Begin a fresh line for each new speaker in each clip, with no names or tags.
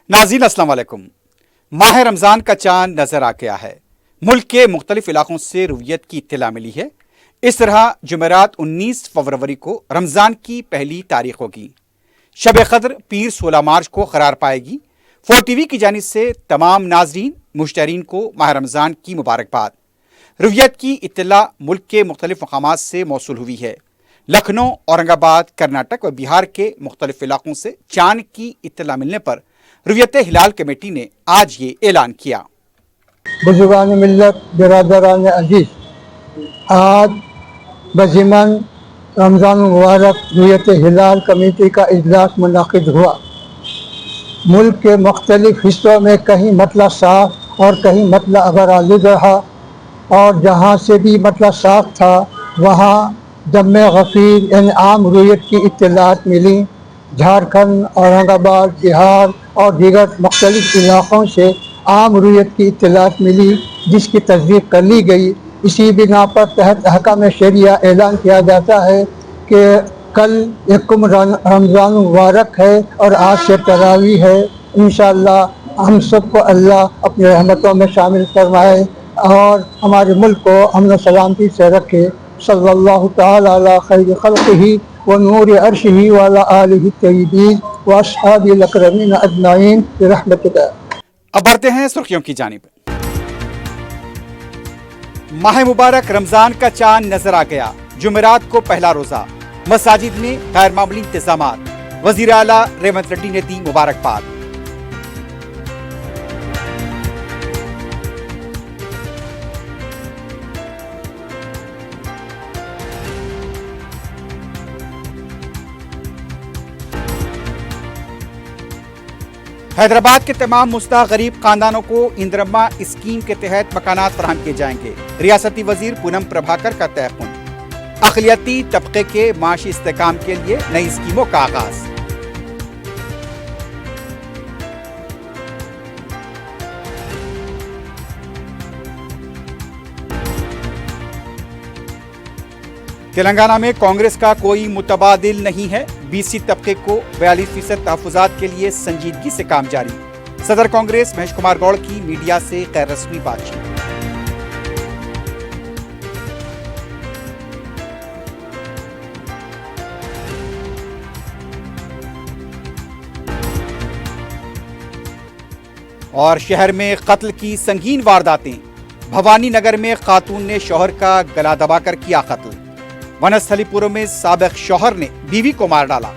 ناظرین السلام علیکم۔ ماہ رمضان کا چاند نظر آ گیا ہے۔ ملک کے مختلف علاقوں سے رویت کی اطلاع ملی ہے۔ اس طرح جمعرات 19 فروری کو رمضان کی پہلی تاریخ ہوگی۔ شب قدر پیر 16 مارچ کو قرار پائے گی۔ 4 ٹی وی کی جانب سے تمام ناظرین مشترین کو ماہ رمضان کی مبارکباد۔ رویت کی اطلاع ملک کے مختلف مقامات سے موصول ہوئی ہے۔ لکھنؤ، اورنگ آباد، کرناٹک و بہار کے مختلف علاقوں سے چاند کی اطلاع ملنے پر رویت ہلال کمیٹی نے آج یہ اعلان کیا۔
بزرگان ملت، برادران عزیز، آج بضمن رمضان مبارک رویت ہلال کمیٹی کا اجلاس منعقد ہوا۔ ملک کے مختلف حصوں میں کہیں مطلع صاف اور کہیں مطلع ابر آلود رہا، اور جہاں سے بھی مطلع صاف تھا وہاں دم غفیر یعنی عام رویت کی اطلاعات ملیں۔ جھارکھنڈ، اورنگ آباد، بہار اور دیگر مختلف علاقوں سے عام رویت کی اطلاعات ملی، جس کی تصدیق کر لی گئی۔ اسی بنا پر تحت احکام شریعہ اعلان کیا جاتا ہے کہ کل یکم رمضان مبارک ہے اور آج سے تراویح ہے۔ انشاءاللہ ہم سب کو اللہ اپنی رحمتوں میں شامل فرمائے اور ہمارے ملک کو امن و سلامتی سے رکھے۔ صلی اللہ تعالی علی خیر خلقہ ونور عرشہ وعلی آلہ الطیبین واصحاب الاکرمین اجمعین برحمتک۔
اب بڑھتے ہیں سرخیوں کی جانب۔ ماہ مبارک رمضان کا چاند نظر آ گیا۔ جمعرات کو پہلا روزہ، مساجد میں غیر معمولی انتظامات۔ وزیر اعلیٰ ریونت ریڈی نے دی مبارکباد۔ حیدرآباد کے تمام مستحق غریب خاندانوں کو اندرما اسکیم کے تحت مکانات فراہم کیے جائیں گے۔ ریاستی وزیر پونم پربھاکر کا تیقن۔ اقلیتی طبقے کے معاشی استحکام کے لیے نئی اسکیموں کا آغاز۔ تلنگانہ میں کانگریس کا کوئی متبادل نہیں ہے۔ BC طبقے کو 42% تحفظات کے لیے سنجیدگی سے کام جاری۔ صدر کانگریس مہیش کمار گوڑ کی میڈیا سے غیر رسمی بات چیت۔ اور شہر میں قتل کی سنگین وارداتیں۔ بھوانی نگر میں خاتون نے شوہر کا گلا دبا کر کیا قتل۔ ونستھلی پورم میں سابق شوہر نے بیوی کو مار ڈالا۔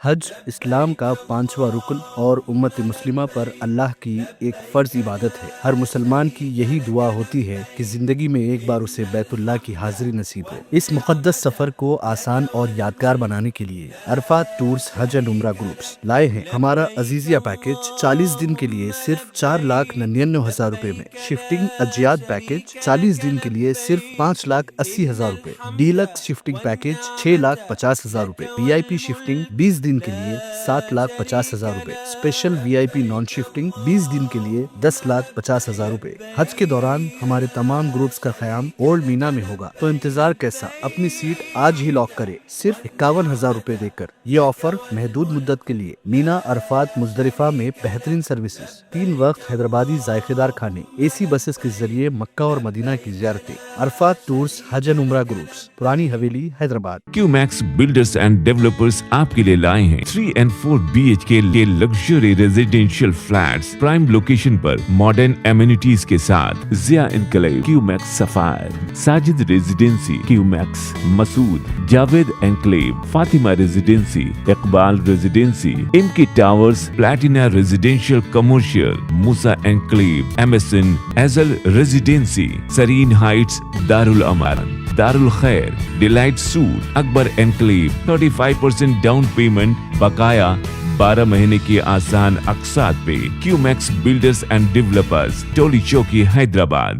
حج اسلام کا 5واں رکن اور امت مسلمہ پر اللہ کی ایک فرض عبادت ہے۔ ہر مسلمان کی یہی دعا ہوتی ہے کہ زندگی میں ایک بار اسے بیت اللہ کی حاضری نصیب ہو۔ اس مقدس سفر کو آسان اور یادگار بنانے کے لیے عرفات ٹورز حج اینڈ عمرہ گروپس لائے ہیں ہمارا عزیزیہ پیکج 40 دن کے لیے صرف 4,99,000 روپے میں، شفٹنگ اجیاد پیکج 40 دن کے لیے صرف 5,80,000 روپے، ڈیلکس شفٹنگ پیکج 6,50,000 روپے، VIP شفٹنگ 20 دن کے لیے 7,50,000 روپے، اسپیشل VIP نان شفٹنگ 20 دن کے لیے 10,50,000 روپے۔ حج کے دوران ہمارے تمام گروپس کا قیام اولڈ مینا میں ہوگا، تو انتظار کیسا؟ اپنی سیٹ آج ہی لاک کرے صرف 51,000 روپے دے کر۔ یہ آفر محدود مدت کے لیے۔ مینا، عرفات، مزدلفہ میں بہترین سروسز، 3 وقت حیدرآبادی ذائقے دار کھانے، AC بسز کے ذریعے مکہ اور مدینہ کی زیارتیں۔ عرفات ٹورز حج اینڈ عمرہ groups, Purani Haveli, Hyderabad.
QMax builders and developers آپ کے لیے لائے ہیں 3 and 4 BHK کے luxury residential flats prime location پر ماڈرن ایمینٹیز کے ساتھ۔ Zia enclave, QMax sapphire, Sajid residency, QMax Masood, Javed enclave, Fatima residency, Iqbal residency, MK towers, Platina residential commercial, Musa enclave, MSN ایزل ریزیڈینسی، سرین ہائٹس، دارالامارن، دارالخیر، delight suite, Akbar enclave, 35% down payment, بقایا 12 مہینے کی آسان اقساط پہ۔ QMax builders and developers, Toli Chowki, Hyderabad.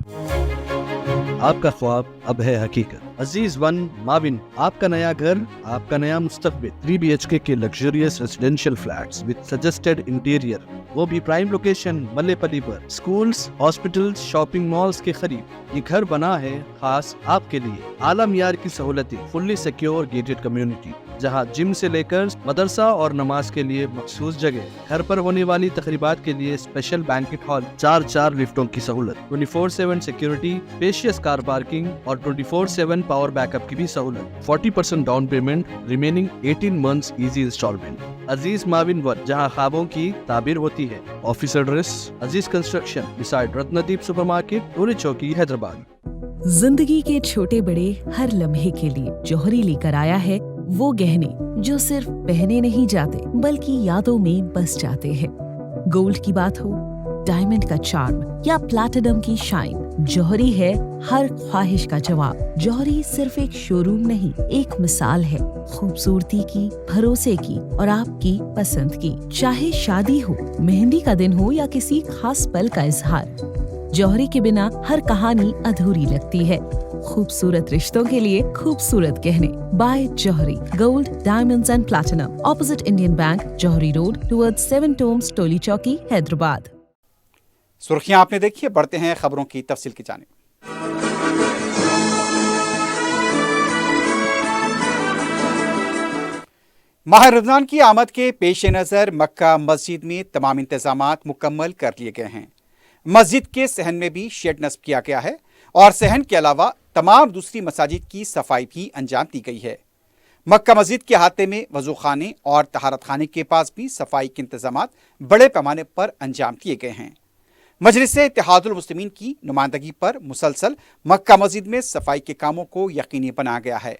آپ کا خواب اب ہے حقیقت۔ عزیز ون ماون، آپ کا نیا گھر، آپ کا نیا مستقبل۔ 3 BHK کے luxurious residential flats with suggested interior, وہ بھی پرائم لوکیشن ملے پلی پر، سکولز، ہاسپٹلز، شاپنگ مالز کے قریب۔ یہ گھر بنا ہے خاص آپ کے لیے، اعلیٰ معیار کی سہولتیں، فلی سیکیور گیٹڈ کمیونٹی جہاں جم سے لے کر مدرسہ اور نماز کے لیے مخصوص جگہ، گھر پر ہونے والی تقریبات کے لیے اسپیشل بینکٹ ہال، 4 لفٹوں کی سہولت، 24/7 سیکیورٹی، اسپیشیس کار پارکنگ اور 24/7 پاور بیک اپ کی بھی سہولت۔ 40% down payment, remaining 18 months easy installment. Aziz Maven one, جہاں خوابوں کی تعبیر ہوتی ہے۔ Office address Aziz construction beside Ratnadeep super market, پوری چوکی، حیدرآباد۔
زندگی کے چھوٹے بڑے ہر لمحے کے لیے جوہری لے کر آیا ہے وہ گہنے جو صرف پہنے نہیں جاتے بلکہ یادوں میں بس جاتے ہیں۔ گولڈ کی بات ہو، ڈائمنڈ کا چارم یا پلاٹینم کی شائن، جوہری ہے ہر خواہش کا جواب۔ جوہری صرف ایک شو روم نہیں، ایک مثال ہے خوبصورتی کی، بھروسے کی اور آپ کی پسند کی۔ چاہے شادی ہو، مہندی کا دن ہو یا کسی خاص پل کا اظہار، جوہری کے بنا ہر کہانی ادھوری لگتی ہے۔ خوبصورت رشتوں کے لیے خوبصورت گہنے بائے جوہری، gold, diamonds and platinum, opposite Indian bank, جوہری روڈ، ٹورڈ 7 ٹومز، ٹولی چوکی، حیدرآباد۔
سرخیاں آپ نے دیکھی، بڑھتے ہیں خبروں کی تفصیل کی جانب۔ ماہ رمضان کی آمد کے پیش نظر مکہ مسجد میں تمام انتظامات مکمل کر لیے گئے ہیں۔ مسجد کے صحن میں بھی شیڈ نصب کیا گیا ہے اور صحن کے علاوہ تمام دوسری مساجد کی صفائی بھی انجام دی گئی ہے۔ مکہ مسجد کے احاطے میں وضو خانے اور طہارت خانے کے پاس بھی صفائی کے انتظامات بڑے پیمانے پر انجام دیے گئے ہیں۔ مجلس اتحاد المسلمین کی نمائندگی پر مسلسل مکہ مسجد میں صفائی کے کاموں کو یقینی بنایا گیا ہے۔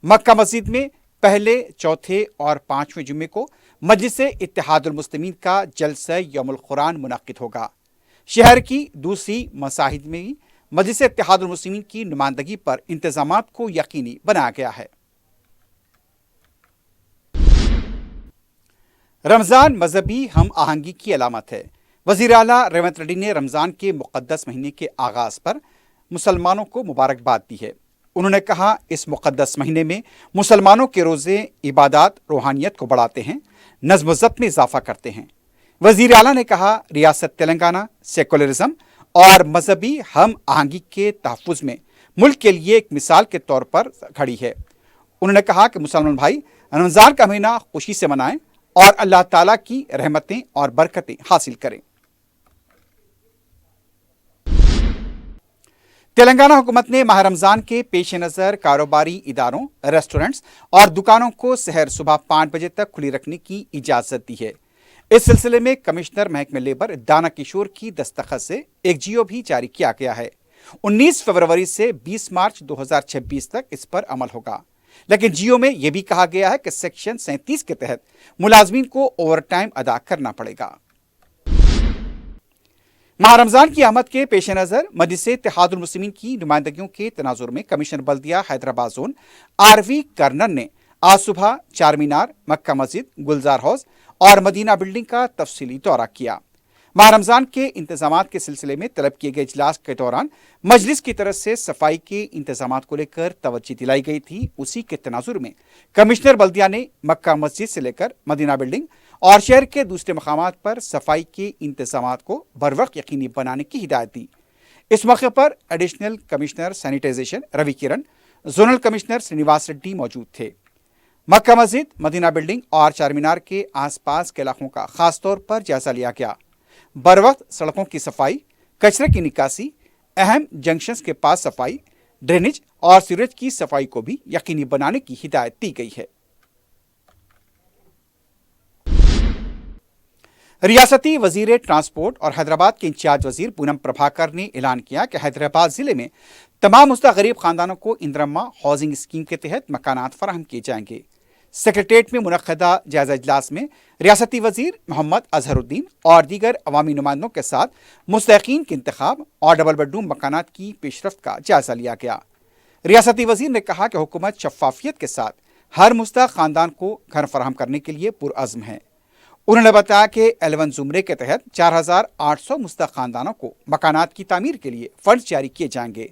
مکہ مسجد میں پہلے، چوتھے اور 5ویں جمعے کو مجلس اتحاد المسلمین کا جلسہ یوم القرآن منعقد ہوگا۔ شہر کی دوسری مساجد میں بھی مجلس اتحاد المسلمین کی نمائندگی پر انتظامات کو یقینی بنایا گیا ہے۔ رمضان مذہبی ہم آہنگی کی علامت ہے۔ وزیر اعلیٰ ریونت ریڈی نے رمضان کے مقدس مہینے کے آغاز پر مسلمانوں کو مبارکباد دی ہے۔ انہوں نے کہا، اس مقدس مہینے میں مسلمانوں کے روزے عبادات روحانیت کو بڑھاتے ہیں، نظم و ضبط میں اضافہ کرتے ہیں۔ وزیر اعلیٰ نے کہا، ریاست تلنگانہ سیکولرزم اور مذہبی ہم آہنگی کے تحفظ میں ملک کے لیے ایک مثال کے طور پر کھڑی ہے۔ انہوں نے کہا کہ مسلمان بھائی رمضان کا مہینہ خوشی سے منائیں اور اللہ تعالیٰ کی رحمتیں اور برکتیں حاصل کریں۔ تلنگانہ حکومت نے ماہ رمضان کے پیش نظر کاروباری اداروں، ریسٹورنٹس اور دکانوں کو سحر صبح 5 بجے تک کھلی رکھنے کی اجازت دی ہے۔ اس سلسلے میں کمشنر محکمہ لیبر دانا کشور کی دستخط سے ایک جیو بھی جاری کیا گیا ہے۔ 19 فروری سے 20 مارچ 2026 تک اس پر عمل ہوگا، لیکن جیو میں یہ بھی کہا گیا ہے کہ سیکشن 37 کے تحت ملازمین کو اوور ٹائم ادا کرنا پڑے گا۔ ماہ رمضان کی آمد کے پیش نظر مجلس اتحاد المسلمین کی نمائندگیوں کے تناظر میں کمشنر بلدیہ حیدرآباد زون آر وی کرنن نے آج صبح چار مینار، مکہ مسجد، گلزار ہاؤس اور مدینہ بلڈنگ کا تفصیلی دورہ کیا۔ ماہ رمضان کے انتظامات کے سلسلے میں طلب کیے گئے اجلاس کے دوران مجلس کی طرف سے صفائی کے انتظامات کو لے کر توجہ دلائی گئی تھی۔ اسی کے تناظر میں کمشنر بلدیہ نے مکہ مسجد سے لے کر مدینہ بلڈنگ اور شہر کے دوسرے مقامات پر صفائی کے انتظامات کو بروقت یقینی بنانے کی ہدایت دی۔ اس موقع پر ایڈیشنل کمشنر سینیٹائزیشن روی کرن، زونل کمشنر سرینواس ریڈی موجود تھے۔ مکہ مسجد، مدینہ بلڈنگ اور چار مینار کے آس پاس کے علاقوں کا خاص طور پر جائزہ لیا گیا۔ بروقت سڑکوں کی صفائی، کچرے کی نکاسی، اہم جنکشنز کے پاس صفائی، ڈرینیج اور سیوریج کی صفائی کو بھی یقینی بنانے کی ہدایت دی گئی ہے۔ ریاستی وزیر ٹرانسپورٹ اور حیدرآباد کے انچارج وزیر پونم پربھاکر نے اعلان کیا کہ حیدرآباد ضلع میں تمام مستغریب خاندانوں کو اندرما ہاؤسنگ اسکیم کے تحت مکانات فراہم کیے جائیں گے۔ سیکریٹریٹ میں منعقدہ جائزہ اجلاس میں ریاستی وزیر محمد اظہر الدین اور دیگر عوامی نمائندوں کے ساتھ مستحقین کے انتخاب اور ڈبل بیڈ روم مکانات کی پیش رفت کا جائزہ لیا گیا۔ ریاستی وزیر نے کہا کہ حکومت شفافیت کے ساتھ ہر مستحق خاندان کو گھر فراہم کرنے کے لیے پرعزم ہے۔ انہوں نے بتایا کہ 11 زمرے کے تحت 4800 مستحق خاندانوں کو مکانات کی تعمیر کے لیے فنڈز جاری کیے جائیں گے۔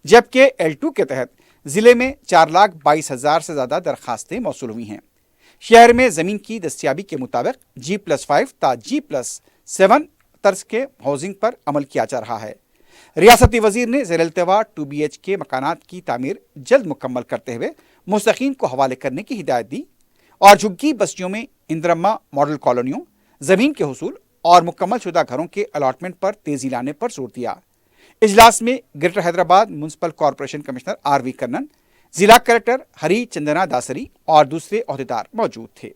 जबकि L2 के तहत जिले में 4,22,000 से ज्यादा दरखास्तें मौसूल हुई हैं। शहर में जमीन की दस्तियाबी के मुताबिक G+5 ता G+7 तर्ज के हाउसिंग पर अमल किया जा रहा है। रियासती वजीर ने ज़ेर-इल्तिवा 2 BHK मकानात की तामीर जल्द मुकम्मल करते हुए मुस्तकीन को हवाले करने की हिदायत दी और झुग्गी बस्तियों में इंदिरम्मा मॉडल कॉलोनियों, जमीन के हुसूल और मुकम्मल शुदा घरों के अलॉटमेंट पर तेजी लाने पर जोर दिया। इजलास में greater Hyderabad municipal corporation commissioner RV Kannan, जिला कलेक्टर हरी चंदना दासरी और दूसरे ओहदेदार मौजूद थे।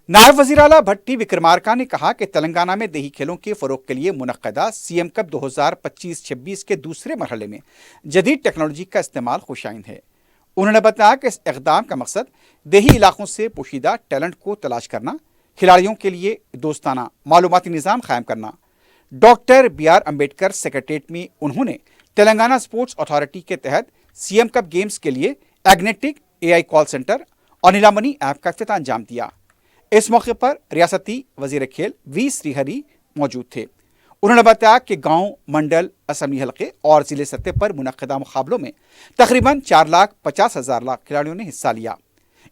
नायब वज़ीर आला भट्टी विक्रमार्का ने कहा कि तेलंगाना में देही खेलों के फरोग के लिए मुनक्कदा CM कप 2025-26 के दूसरे मरहले में जदीद टेक्नोलॉजी का इस्तेमाल खुशाइन है। उन्होंने बताया कि इस इक़दाम का मकसद देही इलाकों से पोशीदा टैलेंट को तलाश करना, खिलाड़ियों के लिए दोस्ताना मालूमाती निज़ाम कायम करना। डॉक्टर BR अम्बेडकर सेक्रेटेरिएट में उन्होंने तेलंगाना स्पोर्ट्स अथॉरिटी के तहत CM कप गेम्स के लिए एग्नेटिक AI कॉल सेंटर और नीलामनी ऐप का इफ्तिताह अंजाम दिया। इस मौके पर रियासती वजीर खेल V श्रीहरी मौजूद थे। उन्होंने बताया कि गांव, मंडल, असम्बली हलके और जिले सतह पर मुनक्किदा मुकाबलों में तकरीबन 4,50,000 खिलाड़ियों ने हिस्सा लिया।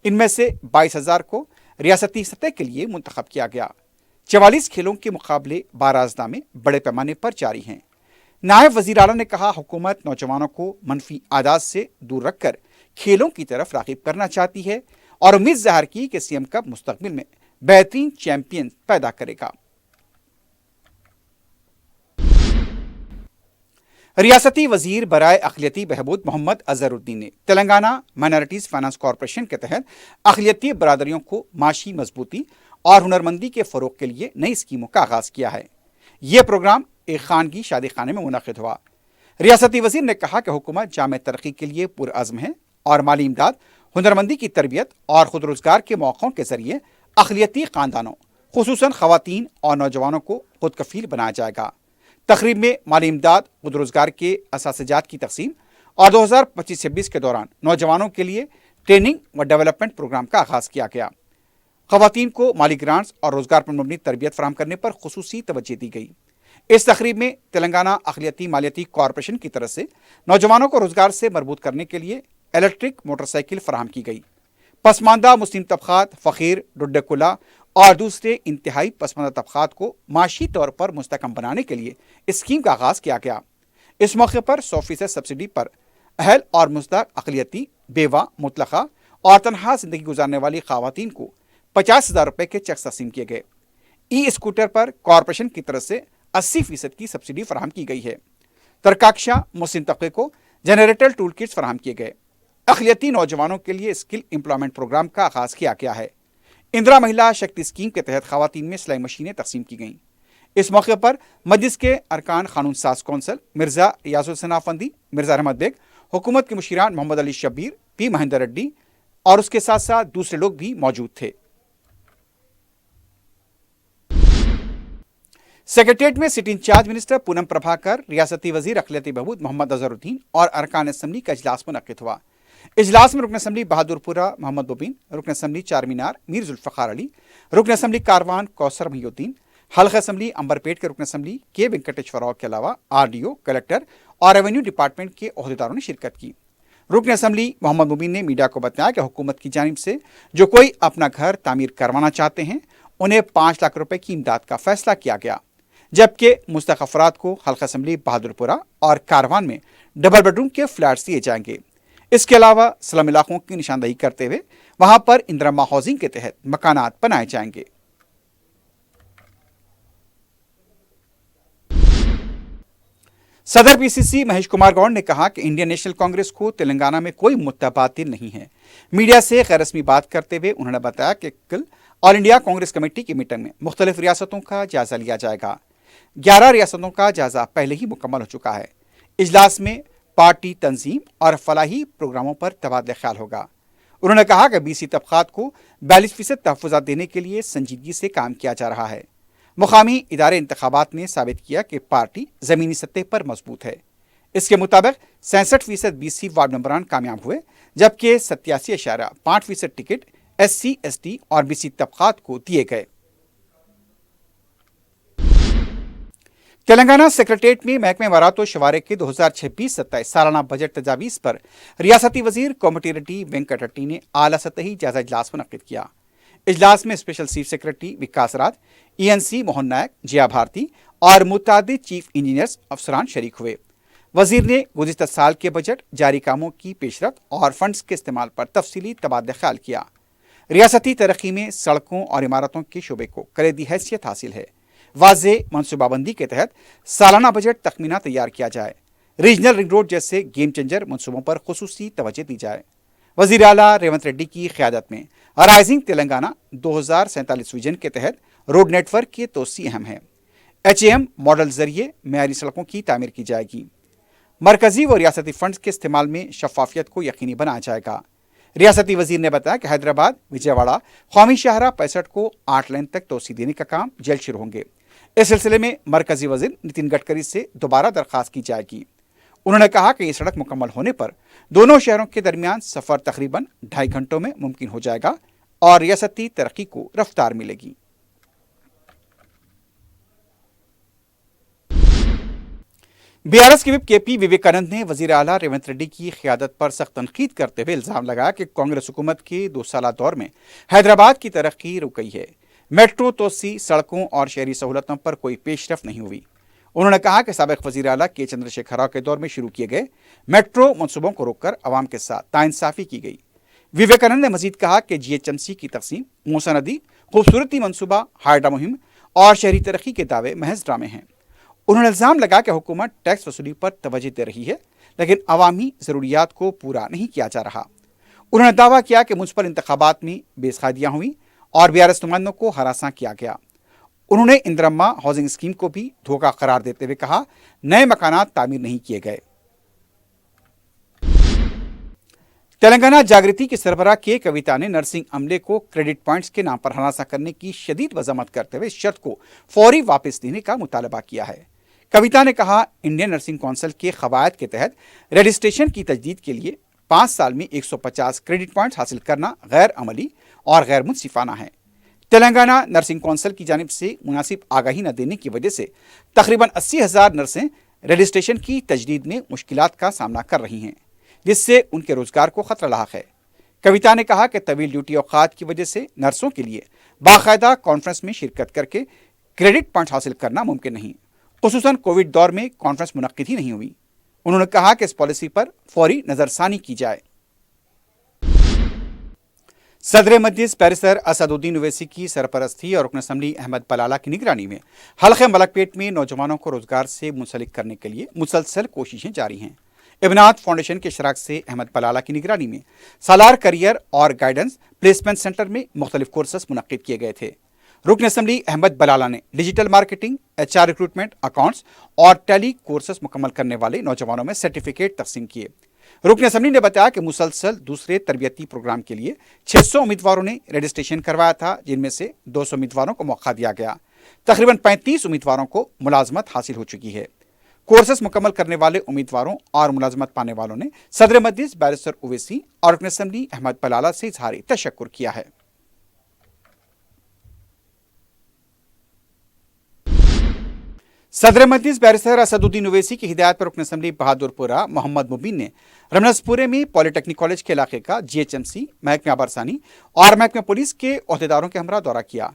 इनमें से 22,000 को रियासती सतह के लिए मुंतखब किया गया। 44 खेलों के मुकाबले 12 अजला में बड़े पैमाने पर जारी हैं। नायब वज़ीर आला ने कहा, हुकूमत नौजवानों को मनफी आदात से दूर रखकर खेलों की तरफ राग़िब करना चाहती है और उम्मीद ज़ाहिर की कि CM कप मुस्तक़बिल में बेहतरीन चैंपियन पैदा करेगा। रियासती वजीर बराए अक़लियती बहबूद मोहम्मद अज़हरुद्दीन ने तेलंगाना माइनॉरिटीज़ फाइनेंस कॉरपोरेशन के तहत अक़लियती बरादरियों को माशी मजबूती और हुनरमंदी के फ़रोग़ के लिए नई स्कीमों का आगाज़ किया है। यह प्रोग्राम एक खानगी शादी खाने में मुनक़िद हुआ। रियासती वजीर ने कहा कि हुकूमत जामे तरक्की के लिए पुरअज़्म है और माली इमदाद, हुनरमंदी की तरबियत और खुद रोज़गार के मौक़ों के ज़रिए अक़लियती ख़ानदानों ख़ुसूसन ख़वातीन और नौजवानों को खुद कफ़ील बनाया जाएगा। तक़रीब में माली इमदाद, खुद रोज़गार के असासजात की तक़सीम और 2025-26 के दौरान नौजवानों के लिए ट्रेनिंग व डेवलपमेंट प्रोग्राम का आगाज़ किया गया। ख़वातीन को माली ग्रांट्स और रोज़गार पर मबनी तरबियत फ़राहम करने पर ख़ुसूसी तवज्जो दी गई। इस तक़रीब में तेलंगाना अक़लियती मालियती कॉरपोरेशन की तरफ से नौजवानों को रोज़गार से मरबूत करने के लिए इलेक्ट्रिक मोटरसाइकिल फराहम की गई। पसमानदा मुस्लिम तबक़ात, फ़कीर, रुड्डकुला और दूसरे इंतहाई पसमानदा तबक़ात को माशी तौर पर मुस्तकम बनाने के लिए इस स्कीम का आगाज़ किया गया। इस मौके पर 100% सब्सिडी पर अहल और मुस्तहक़ अक़लियती, बेवा, मुतलक़ा और तनहा ज़िंदगी गुजारने वाली ख़वातीन को 50,000 रुपये के चेक तक़सीम किए गए। ई स्कूटर पर कॉरपोरेशन की तरफ से 80% की सब्सिडी फराहम की गई है। तरकाक्षा मुस्लिम तबके को जनरेटर टूल किट्स फराहम किए गए। अक़लियती नौजवानों के लिए स्किल एम्प्लॉयमेंट प्रोग्राम का आगाज़ किया गया है। इंदिरा महिला शक्ति स्कीम के तहत ख़वातीन में सिलाई मशीनें तक़सीम की गईं। इस मौके पर मजलिस के अरकान क़ानून साज कौंसल मिर्ज़ा यासुल अफंदी, मिर्ज़ा अहमद बेग, हुकूमत के मुशीरान मोहम्मद अली शब्बीर, P महेंद्र रेड्डी और उसके साथ साथ दूसरे लोग भी मौजूद थे। सेक्रेटेरिएट में city incharge minister Poonam Prabhakar, रियासती वजीर अक़लियती बहबूद मोहम्मद अज़हरुद्दीन और अरकान असम्बली का इजलास मुनक़्क़िद हुआ। इजलास में रुकन असम्बली बहादुरपुरा मोहम्मद मुबीन, रुकन असम्बली चारमीनार मीर जुल्फ़िकार अली, रुकन असम्बली कारवान कौसर महिउद्दीन, हल्का असम्बली अंबरपेट के रुकन असम्बली के वेंकटेश्वर राव के अलावा RDO, कलेक्टर और रेवेन्यू डिपार्टमेंट के ओहदेदारों ने शिरकत की। रुकन असम्बली मोहम्मद मुबीन ने मीडिया को बताया कि हुकूमत की जानिब से जो कोई अपना घर तामीर करवाना चाहते हैं उन्हें 5 लाख रुपए की इमदाद का फैसला किया गया, जबकि मुस्तहक़ अफराद को हल्का असम्बली बहादुरपुरा और कारवान में डबल बेडरूम के फ्लैट्स दिए जाएंगे। इसके अलावा स्लम इलाकों की निशानदही करते हुए वहां पर इंदिरा हाउसिंग के तहत मकानात बनाए जाएंगे। सदर PCC महेश कुमार गौड़ ने कहा कि इंडियन नेशनल कांग्रेस को तेलंगाना में कोई मुद्दा बातिल नहीं है। मीडिया से गैर रस्मी बात करते हुए उन्होंने बताया कि कल ऑल इंडिया कांग्रेस कमेटी की मीटिंग में मुख्तलिफ रियासतों का जायजा लिया जाएगा। 11 रियासतों का जायजा पहले ही मुकम्मल हो चुका है। इजलास में पार्टी तंजीम और फलाही प्रोग्रामों पर तबादला ख्याल होगा। उन्होंने कहा कि BC तबक़ात को 42% तहफ़्फ़ुज़ात देने के लिए संजीदगी से काम किया जा रहा है। मुकामी इदारे इंतखाबात ने साबित किया कि पार्टी ज़मीनी सतह पर मजबूत है। इसके मुताबिक 67% BC वार्ड मेंबरान कामयाब हुए, जबकि 87.5% टिकट SC, ST और BC तबक़ात को दिए गए। तेलंगाना सेक्रेटेरिएट में महकमे वरात व शवारे के 2026-27 सालाना बजट तजावीज़ पर रियासती वजीर कोमटी रेड्डी वेंकटरेड्डी ने आला सतही जायजा इजलास मुनक्किद किया। इजलास में स्पेशल चीफ सेक्रेटरी विकास राज, ENC मोहन नायक, जया भारती और मुतादिद चीफ इंजीनियर्स अफसरान शरीक हुए। वजीर ने गुज़िश्ता साल के बजट, जारी कामों की पेशरफ्त और फंड्स के इस्तेमाल पर तफसीली तबादला ख्याल किया। रियासती तरक्की में सड़कों और इमारतों के शोबे को कलीदी हैसियत हासिल है। वाज़े मनसूबाबंदी के तहत सालाना बजट तखमीना तैयार किया जाए। रीजनल रिंग रोड जैसे गेम चेंजर मनसूबों पर खुसूसी तवज्जो दी जाए। वज़ीर आला रेवंत रेड्डी की क़यादत में राइजिंग तेलंगाना 2047 विजन के तहत रोड नेटवर्क की तोसी अहम है। HAM मॉडल जरिए मेयारी सड़कों की तामीर की जाएगी। मरकजी व रियासती फंड्स के इस्तेमाल में शफाफियत को यकीनी बनाया जाएगा। रियासती वजीर ने बताया कि हैदराबाद विजयवाड़ा कौमी शाहरा 65 को 8 लेन तक तोसी देने का काम जल्द शुरू होंगे। इस सिलसिले में मरकजी वजीर नितिन गडकरी से दोबारा दरख्वास्त की जाएगी। उन्होंने कहा कि ये सड़क मुकम्मल होने पर दोनों शहरों के दरमियान सफर तकरीबन 2.5 घंटों में मुमकिन हो जाएगा और रियासती तरक्की को रफ्तार मिलेगी। BRS के विप KP विवेकानंद ने वजीर आला रेवंत रेड्डी की क़यादत पर सख्त तनकीद करते हुए इल्ज़ाम लगाया कि कांग्रेस हुकूमत के 2 साला दौर में हैदराबाद की तरक्की रुक गई है। मेट्रो, तोसी, सड़कों और शहरी सहूलतों पर कोई पेशरफ नहीं हुई। उन्होंने कहा कि साबिक़ वज़ीर आला के चंद्रशेखर राव के दौर में शुरू किए गए मेट्रो मनसूबों को रोककर अवाम के साथ नाइंसाफ़ी की गई। विवेकानंद ने मजीद कहा कि GHMC की तकसीम, मूसा नदी, खूबसूरती मनसूबा, हाइड्रा मुहिम और शहरी तरक्की के दावे महज ड्रामे हैं। उन्होंने इल्ज़ाम लगाया कि हुकूमत टैक्स वसूली पर तवज्जो दे रही है, लेकिन अवामी ज़रूरियात को पूरा नहीं किया जा रहा। उन्होंने दावा किया कि मुंसिपल इंतखाबात में बेसकायदियाँ हुई और BRS नुमाइंदों को हरासा किया गया। उन्होंने इंदिरम्मा हाउसिंग स्कीम को भी धोखा करार देते हुए कहा, नए मकानात तामीर नहीं किए गए। तेलंगाना जागृति की सरबराह के कविता ने नर्सिंग अमले को क्रेडिट पॉइंट्स के नाम पर हरासा करने की शदीद वजामत करते हुए इस शर्त को फौरी वापस लेने का मुतालबा किया है। कविता ने कहा, इंडियन नर्सिंग काउंसिल के कवायद के तहत रजिस्ट्रेशन की तजदीद के लिए 5 साल में 150 क्रेडिट पॉइंट्स हासिल करना गैर अमली और गैर मुनसिफाना है। तेलंगाना नर्सिंग काउंसिल की जानिब से मुनासिब आगाही न देने की वजह से तकरीबन 80,000 नर्सें रजिस्ट्रेशन की तजदीद में मुश्किलात का सामना कर रही हैं, जिससे उनके रोजगार को खतरा लाक है। कविता ने कहा कि तवील ड्यूटी औकात की वजह से नर्सों के लिए बाकायदा कॉन्फ्रेंस में शिरकत करके क्रेडिट पॉइंट हासिल करना मुमकिन नहीं, खुसूसन कोविड दौर में कॉन्फ्रेंस मुनक्किद ही नहीं हुई। उन्होंने कहा कि इस पॉलिसी पर फौरी नजरसानी की जाए। सदर मजलिस बैरिस्टर असदुद्दीन ओवैसी की सरपरस्ती और रुकन असम्बली अहमद बलाला की निगरानी में हल्के मलकपेट में नौजवानों को रोजगार से मुंसलिक करने के लिए मुसलसल कोशिशें जारी हैं। इब्नात फाउंडेशन के इशराक से अहमद बलाला की निगरानी में सालार करियर और गाइडेंस प्लेसमेंट सेंटर में मुख्तलिफ कोर्सेस मुनक्किद किए गए थे। रुकन असम्बली अहमद बलाला ने digital marketing, HR recruitment, accounts और टेली कोर्सेस मुकम्मल करने वाले नौजवानों में सर्टिफिकेट तकसीम किए। रुकन असम्बली ने बताया कि मुसलसल दूसरे तरबियती प्रोग्राम के लिए 600 उम्मीदवारों ने रजिस्ट्रेशन करवाया था, जिनमें से 200 उम्मीदवारों को मौका दिया गया। तकरीबन 35 उम्मीदवारों को मुलाजमत हासिल हो चुकी है। कोर्सेस मुकम्मल करने वाले उम्मीदवारों और मुलाजमत पाने वालों ने सदर मजलिस बैरिस्टर ओवैसी और रुकन असम्बली अहमद बलाला से इजहार तशक्कुर किया है। सदर मजलिस बैरिस्टर असदुद्दीन ओवैसी की हिदायत पर रुकन असम्बली बहादुरपुरा मोहम्मद मुबीन ने रमनसपुरे में पॉलिटेक्निक कॉलेज के इलाके का GHMC, महकमे आबरसानी और महकमे पुलिस के अहदेदारों के हमरा दौरा किया।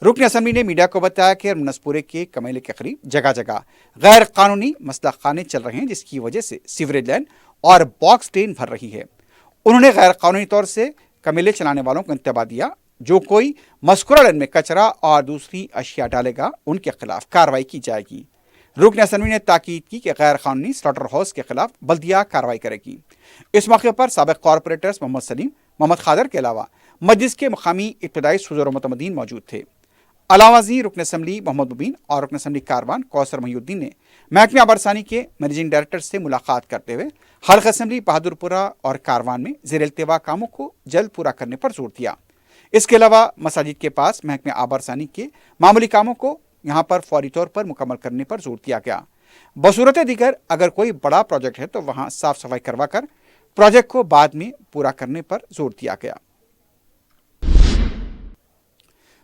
रुकन असम्बली ने मीडिया को बताया कि रमनसपुरे के कमेले के करीब जगह जगह गैर कानूनी मसला खाने चल रहे हैं, जिसकी वजह से सीवरेज लाइन और बॉक्स ड्रेन भर रही है। उन्होंने गैर कानूनी तौर से कमेले चलाने वालों को इंतबा दिया, जो कोई मस्कुरा लाइन में कचरा और दूसरी अशिया डालेगा उनके खिलाफ कार्रवाई की जाएगी। रुकन असम्बली ने ताकीद की कि गैर कानूनी स्लॉटर हाउस के खिलाफ बल्दिया कार्रवाई करेगी। इस मौके पर साबिक कॉरपोरेटर्स मोहम्मद सलीम, मोहम्मद खादर के अलावा मजलिस के मकामी इब्तदाई सदर मुतमदीन मौजूद थे। अलावाजी रुकन असम्बली मोहम्मद मुबीन और रुकन असम्बली कारवान कौसर महिउद्दीन ने महकमे आबरसानी के मैनेजिंग डायरेक्टर से मुलाकात करते हुए हल्का असम्बली बहादुरपुरा और कारवान में ज़ेर इल्तिवा कामों को जल्द पूरा करने पर जोर दिया। इसके अलावा मसाजिद के पास महकमे आबरसानी के मामूली कामों को यहाँ पर फौरी तौर पर मुकम्मल करने पर जोर दिया गया। बसूरत दीगर अगर कोई बड़ा प्रोजेक्ट है तो वहाँ साफ सफाई करवा कर प्रोजेक्ट को बाद में पूरा करने पर जोर दिया गया।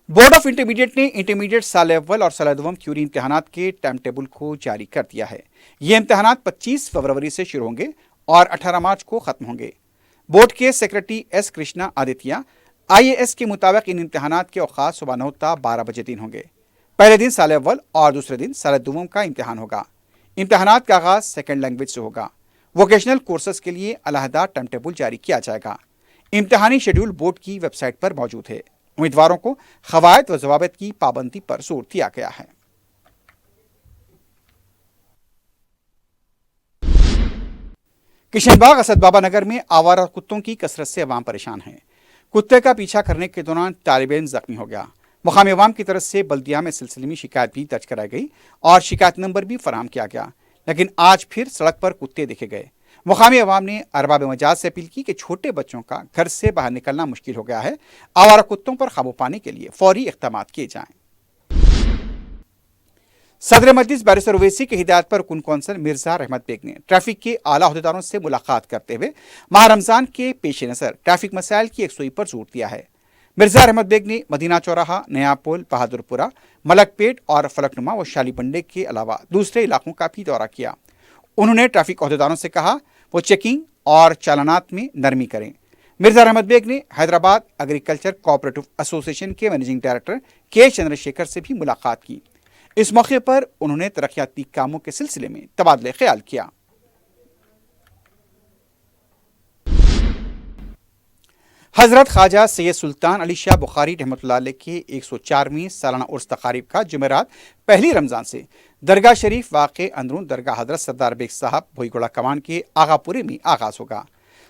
बोर्ड ऑफ इंटरमीडिएट ने इंटरमीडिएट साल अव्वल और साल दुवम थ्योरी इम्तहानात के टाइम टेबल को जारी कर दिया है। ये इम्तहानात 25 फरवरी से शुरू होंगे और 18 मार्च को खत्म होंगे। बोर्ड के secretary S Krishna Aditya IAS के मुताबिक इन इम्तहानात के औकात सुबह 9 ता 12 बजे दिन होंगे। पहले दिन साल अव्वल और दूसरे दिन साल दुवम का इम्तहान होगा। इम्तहानात का आगाज सेकेंड लैंग्वेज से होगा। वोकेशनल कोर्सेज के लिए अलहदा टाइम टेबल जारी किया जाएगा। इम्तहानी शेड्यूल बोर्ड की वेबसाइट पर मौजूद है। उम्मीदवारों को खवायद व जवाबित की पाबंदी पर जोर दिया गया है। किशनबाग असद बाबा नगर में आवारा कुत्तों की कसरत से अवाम परेशान है। कुत्ते का पीछा करने के दौरान तालिब इल्म जख्मी हो गया। मुकामी अवाम की तरफ से बल्दिया में सिलसिले में शिकायत भी दर्ज कराई गई और शिकायत नंबर भी फराहम किया गया, लेकिन आज फिर सड़क पर कुत्ते देखे गए। मुकामी अवाम ने अरबाब मजाज से अपील की कि छोटे बच्चों का घर से बाहर निकलना मुश्किल हो गया है। आवारा कुत्तों पर काबू पाने के लिए फौरी इक़दाम किए जाएं। सदर मजलिस बैरिस्टर ओवैसी की हिदायत पर कुन कौंसल मिर्जा रहमत बेग ने ट्रैफिक के आला अहदेदारों से मुलाकात करते हुए माह रमजान के पेश नज़र ट्रैफिक मसाइल की यकसुई पर जोर दिया है। मिर्जा रहमत बेग ने मदीना चौराहा, नया पुल, बहादुरपुरा, मलकपेट और फलकनुमा व शाली बंडे के अलावा दूसरे इलाकों का भी दौरा किया। उन्होंने ट्रैफिक अहदेदारों से कहा वो चेकिंग और चालानात में नरमी करें। मिर्जा रहमत बेग ने हैदराबाद एग्रीकल्चर कोऑपरेटिव एसोसिएशन के मैनेजिंग डायरेक्टर के चंद्रशेखर से भी मुलाकात की। इस मौके पर उन्होंने तरक्याती कामों के सिलसिले में तबादले ख्याल किया। हजरत ख्वाजा सैयद सुल्तान अली शाह बुखारी रहमतुल्लाह अलैह के 104वीं सालाना उर्स तकारीब का जुमेरात पहली रमजान से दरगाह शरीफ वाक़े अंदरून दरगाह हजरत सरदार बेग साहब भोईगोड़ा कमान के आगापुरे में आगाज होगा।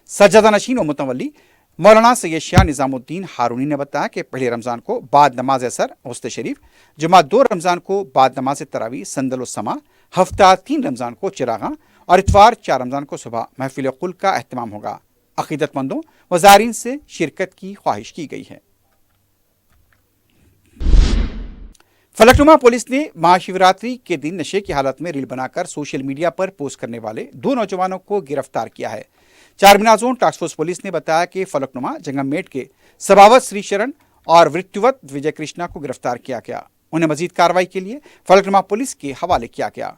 सज्जादा नशीन व मुतवल्ली मौलाना सैयद शाह निज़ामुद्दीन हारूनी ने बताया कि पहले रमज़ान को बाद नमाज असर उस्ते शरीफ, जुमा 2 रमज़ान को बाद नमाज तरावी संदल समा, हफ्ता 3 रमज़ान को चिरागा और इतवार 4 रमज़ान को सुबह महफिल कुल का अहतमाम होगा। अक़ीदतमंदों व ज़ायरीन से शिरकत की ख्वाहिश की गई है। फलकनुमा पुलिस ने महाशिवरात्रि के दिन नशे की हालत में रील बनाकर सोशल मीडिया पर पोस्ट करने वाले 2 नौजवानों को गिरफ्तार किया है। Charminar zone task force police ने बताया कि फलकनुमा जंगममेट के सबावत श्री शरण और वृत्युवत विजय कृष्णा को गिरफ्तार किया गया। उन्हें मजीद कार्रवाई के लिए फलकनुमा पुलिस के हवाले किया गया।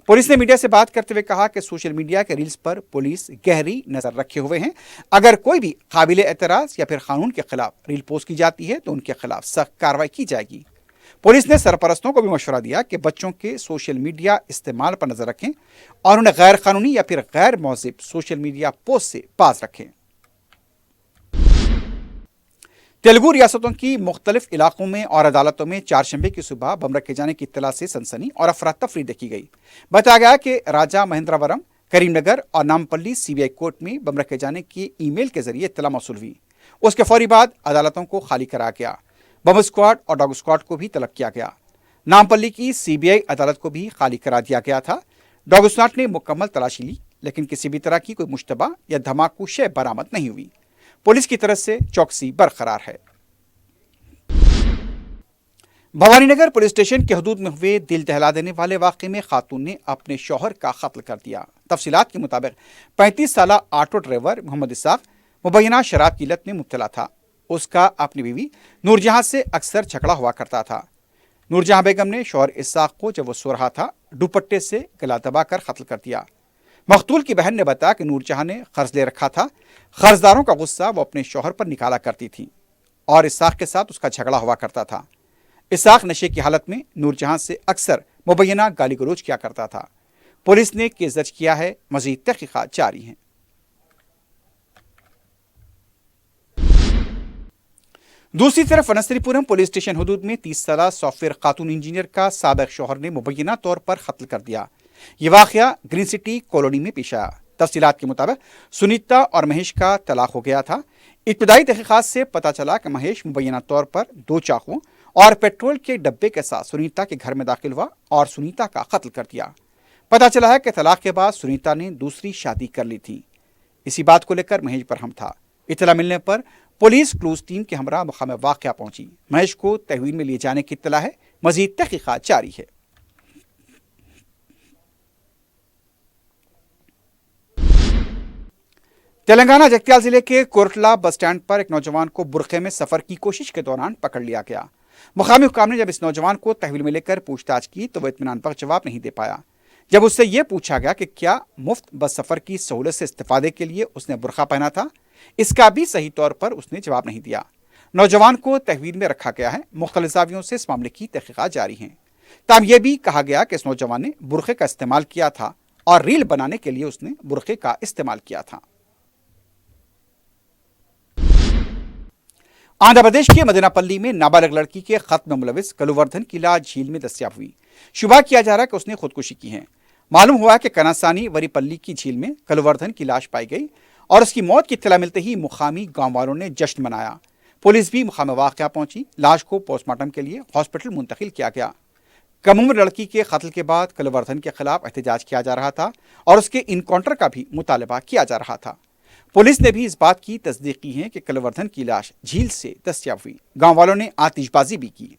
पुलिस ने मीडिया से बात करते हुए कहा कि सोशल मीडिया के रील्स पर पुलिस गहरी नजर रखे हुए हैं। अगर कोई भी काबिल एतराज या फिर कानून के खिलाफ रील पोस्ट की जाती है तो उनके खिलाफ सख्त कार्रवाई की जाएगी। पुलिस ने सरपरस्तों को भी मशवरा दिया कि बच्चों के सोशल मीडिया इस्तेमाल पर नजर रखें और उन्हें गैर कानूनी या फिर गैर मौजिब सोशल मीडिया पोस्ट से बाज रखें। तेलुगु रियासतों की मुख्तलिफ इलाकों में और अदालतों में चारशंबे की सुबह बम रखे जाने की इत्तला से सनसनी और अफरा तफरी देखी गई। बताया गया कि राजा महेंद्रवरम, करीमनगर और नामपल्ली CBI कोर्ट में बम रखे जाने की ईमेल के जरिए इत्तला मौसूल हुई। उसके फौरी बाद अदालतों को खाली कराया गया। बम स्क्वाड और डॉग स्क्वाड को भी तलब किया गया। नामपल्ली की CBI अदालत को भी खाली करा दिया गया था। डॉग स्क्वाड ने मुकम्मल तलाशी ली, लेकिन किसी भी तरह की कोई मुश्तबा या धमाकू शय बरामद नहीं हुई। पुलिस की तरफ से चौकसी बरकरार है। भवानीनगर पुलिस स्टेशन के हदूद में हुए दिल दहला देने वाले वाक़े में खातून ने अपने शौहर का कत्ल कर दिया। तफसीलात के मुताबिक 35 साला ऑटो ड्राइवर मोहम्मद इसाक मुबैना शराब की लत में मुब्तला था। उसका अपनी बीवी नूरजहां से अक्सर झगड़ा हुआ करता था। नूरजहां बेगम ने शौहर इसाक को जब वो सो रहा था दुपट्टे से गला दबाकर कत्ल कर दिया। मकतूल की बहन ने बताया कि नूरजहां ने कर्ज ले रखा था। कर्जदारों का गुस्सा वो अपने शौहर पर निकाला करती थी और इसाक के साथ उसका झगड़ा हुआ करता था। इसाक नशे की हालत में नूरजहां से अक्सर मुबैना गाली गलौज किया करता था। पुलिस ने केस दर्ज किया है। मजीद तहकीकात जारी हैं। दूसरी तरफ नसरीपुरम पुलिस स्टेशन हदूद में 30 साला सॉफ्टवेयर खातून इंजीनियर का साबिक शौहर ने मुबैना तौर पर कत्ल कर दिया। ये वाक़या ग्रीन सिटी कॉलोनी में पेश आया। तफसीलात के मुताबिक सुनीता और महेश का तलाक हो गया था। इब्तदाई तहकीकात से पता चला कि महेश मुबैना तौर पर 2 चाकुओं और पेट्रोल के डब्बे के साथ सुनीता के घर में दाखिल हुआ और सुनीता का कत्ल कर दिया। पता चला है कि तलाक के बाद सुनीता ने दूसरी शादी कर ली थी। इसी बात को लेकर महेश बरहम था। इत्तला मिलने पर पुलिस क्लूज टीम के हमरा मुकाम वाक़या पहुंची। महेश को तहवील में लिए जाने की इत्तला है। मजीद तहकीकात जारी है। तेलंगाना जगतियाल जिले के कोरटला बस स्टैंड पर एक नौजवान को बुरखे में सफर की कोशिश के दौरान पकड़ लिया गया। मुकामी हुक्काम ने जब इस नौजवान को तहवील में लेकर पूछताछ की तो वो इत्मीनान बख्श जवाब नहीं दे पाया। जब उससे ये पूछा गया कि क्या मुफ्त बस सफ़र की सहूलत से इस्तेफादे के लिए उसने बुरखा पहना था, इसका भी सही तौर पर उसने जवाब नहीं दिया। नौजवान को तहवील में रखा गया है। मुख्तलिफ ज़ावियों से इस मामले की तहक़ीक़ात जारी हैं। ताहम यह भी कहा गया कि इस नौजवान ने बुरखे का इस्तेमाल किया था और रील बनाने के लिए उसने बुरखे का इस्तेमाल किया था। आंध्र प्रदेश के मदीनापल्ली में नाबालिग लड़की के खत्म में मुलविस कलुवर्धन की लाश झील में दस्तयाब हुई। शुबा किया जा रहा है कि उसने खुदकुशी की है। मालूम हुआ कि कनासानी वरीपल्ली की झील में कलुवर्धन की लाश पाई गई और उसकी मौत की इत्तला मिलते ही मुकामी गांव वालों ने जश्न मनाया। पुलिस भी मुकाम वाक़या पहुंची। लाश को पोस्टमार्टम के लिए हॉस्पिटल मुंतकिल किया गया। कम उम्र लड़की के कत्ल के बाद कलुवर्धन के खिलाफ एहतजाज किया जा रहा था और उसके इनकाउंटर का भी मुतालबा किया जा रहा था। पुलिस ने भी इस बात की तस्दीक की है कि कलुवर्धन की लाश झील से दस्तयाब हुई। गांव वालों ने आतिशबाजी भी की।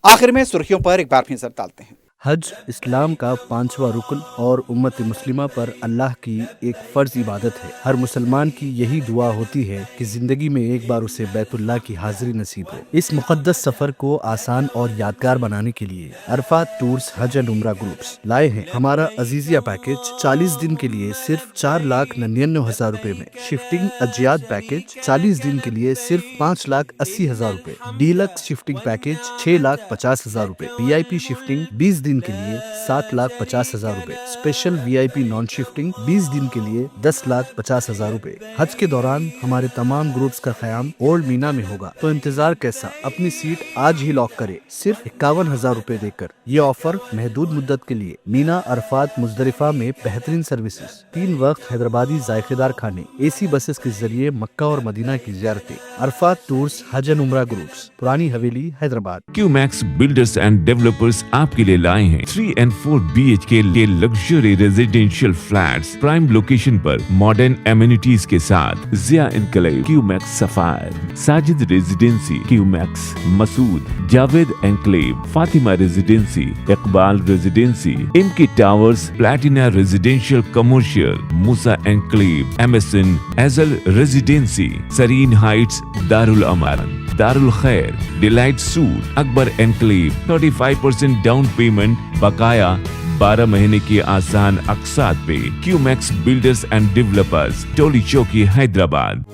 आखिर में सुर्खियों पर एक बार फिर नजर डालते हैं।
हज इस्लाम का 5वां रुकन और उम्मत मुस्लिमा पर अल्लाह की एक फ़र्ज इबादत है। हर मुसलमान की यही दुआ होती है कि ज़िंदगी में एक बार उसे बैतुल्लाह की हाज़िरी नसीब हो। इस मुक़द्दस सफ़र को आसान और यादगार बनाने के लिए अरफात टूर्स हज एंड उम्रा ग्रुप्स लाए हैं हमारा अजीज़िया पैकेज 40 दिन के लिए सिर्फ 4,99,000 रुपए में, शिफ्टिंग अजियात पैकेज 40 दिन के लिए सिर्फ 5,80,000 रुपए, डीलक्स शिफ्टिंग पैकेज 6,50,000 रुपए, VIP शिफ्टिंग 20 दिन के लिए 7,50,000 रुपए, स्पेशल VIP नॉन शिफ्टिंग 20 दिन के लिए 10,50,000 रुपए। हज के दौरान हमारे तमाम ग्रुप्स का क़याम ओल्ड मीना में होगा, तो इंतजार कैसा, अपनी सीट आज ही लॉक करे सिर्फ 51,000 रुपए देकर। ये ऑफर महदूद मुद्दत के लिए। मीना, अरफात, मुजदलिफा में बेहतरीन सर्विसेज, 3 वक्त हैदराबादी जायकेदार खाने, AC बसेस के जरिए मक्का और मदीना की ज़ियारतें। अरफात टूर्स हज एंड उम्रा groups, Purani Haveli, Hyderabad.
QMax builders and developers आपके लिए लाए हैं 3 and 4 BHK के luxury residential flats prime location पर मॉडर्न एमिनिटीज के साथ। Zia enclave, QMax sapphire, Sajid residency, QMax Masood, Javed enclave, Fatima residency, Iqbal residency, MK towers, Platina residential commercial, Musa enclave, MSN एजल residency, Sareen heights, Darul Aman, Darul Khair, delight suite, Akbar enclave, 35% down payment, बकाया 12 महीने की आसान अक़सात पे। क्यूमैक्स बिल्डर्स एंड डेवलपर्स, टोली चौकी, हैदराबाद।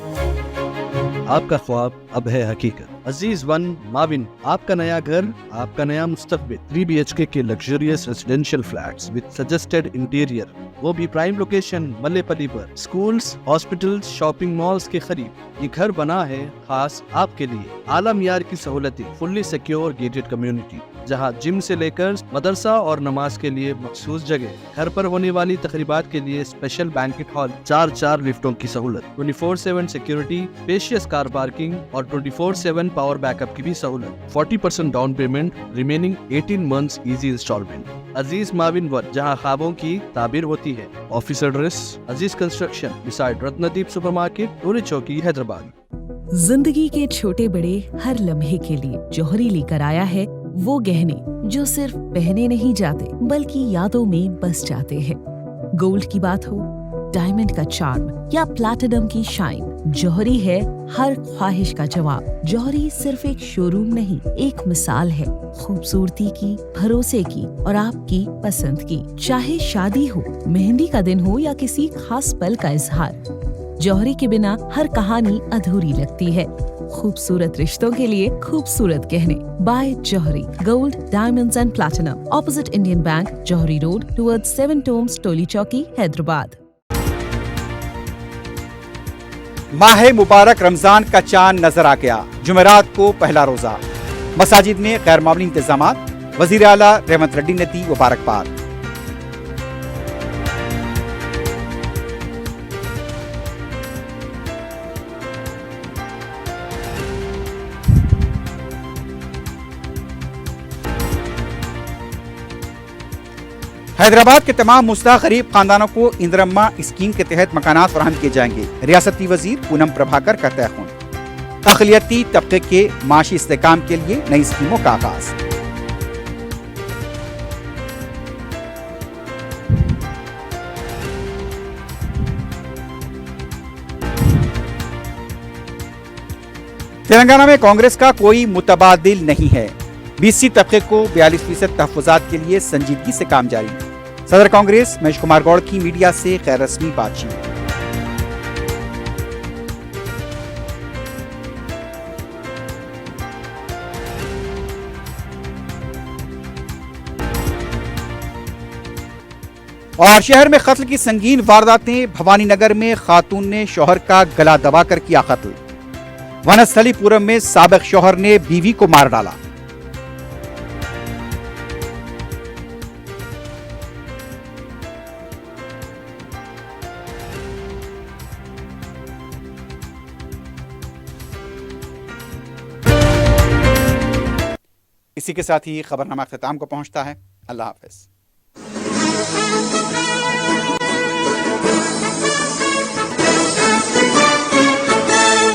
आपका ख्वाब अब है हकीकत। अजीज वन माविन, आपका नया घर, आपका नया मुस्तकबिल। 3 BHK के luxurious residential flats with suggested interior, वो भी प्राइम लोकेशन मल्लेपल्ली पर। स्कूल्स, हॉस्पिटल्स, शॉपिंग मॉल्स के करीब ये घर बना है खास आपके लिए। आला मियार की सहूलतें, फुल्ली सिक्योर गेटेड कम्युनिटी, जहां जिम से लेकर मदरसा और नमाज के लिए मखसूस जगह। घर पर होने वाली तकरीबात के लिए स्पेशल बैंकेट हॉल, 4 लिफ्टों की सहूलत, 24/7 सिक्योरिटी, स्पेशियस कार पार्किंग और 24/7 पावर बैकअप की भी सहूलत। 40% down payment, remaining 18 months easy installment. Aziz Maven one, जहां ख्वाबों की ताबीर होती है। Office address Aziz construction beside Ratnadeep supermarket, Toli Chowki, Hyderabad.
जिंदगी के छोटे बड़े हर लम्हे के लिए जौहरी लेकर आया है वो गहने जो सिर्फ पहने नहीं जाते बल्कि यादों में बस जाते हैं। गोल्ड की बात हो, डायमंड का चार्म या प्लैटिनम की शाइन, जौहरी है हर ख्वाहिश का जवाब। जौहरी सिर्फ एक शोरूम नहीं, एक मिसाल है खूबसूरती की, भरोसे की और आपकी पसंद की। चाहे शादी हो, मेहंदी का दिन हो या किसी खास पल का इजहार, जौहरी के बिना हर कहानी अधूरी लगती है। खूबसूरत रिश्तों के लिए खूबसूरत गहने by Johri. Gold, diamonds and platinum, opposite Indian Bank, Johri road, towards 7 tombs, Toli Chowki, Hyderabad.
माह मुबारक रमजान का चांद नजर आ गया। जुमेरात को पहला रोजा। मसाजिद में गैर मामूली इंतजामात। वजीर आला रेवंत रेड्डी ने दी मुबारकबाद। हैदराबाद के तमाम मुस्तहक़ गरीब खानदानों को इंदिरम्मा स्कीम के तहत मकानात फराहम किए जाएंगे। रियासती वजीर पूनम प्रभाकर का तयक़ुन। अक़लियती तबके के माशी इस्तेहकाम के लिए नई स्कीमों का आगाज। تلنگانہ میں کانگریس کا کوئی متبادل نہیں ہے. BC طبقے کو 42% تحفظات کے لیے سنجیدگی سے کام جاری. صدر کانگریس مہیش کمار گوڑ کی میڈیا سے غیر رسمی بات چیت. اور شہر میں قتل کی سنگین وارداتیں. بھوانی نگر میں خاتون نے شوہر کا گلا دبا کر کیا قتل. ونستھلی پورم میں سابق شوہر نے بیوی کو مار ڈالا. اسی کے ساتھ ہی خبرنامہ اختتام کو پہنچتا ہے. اللہ حافظ.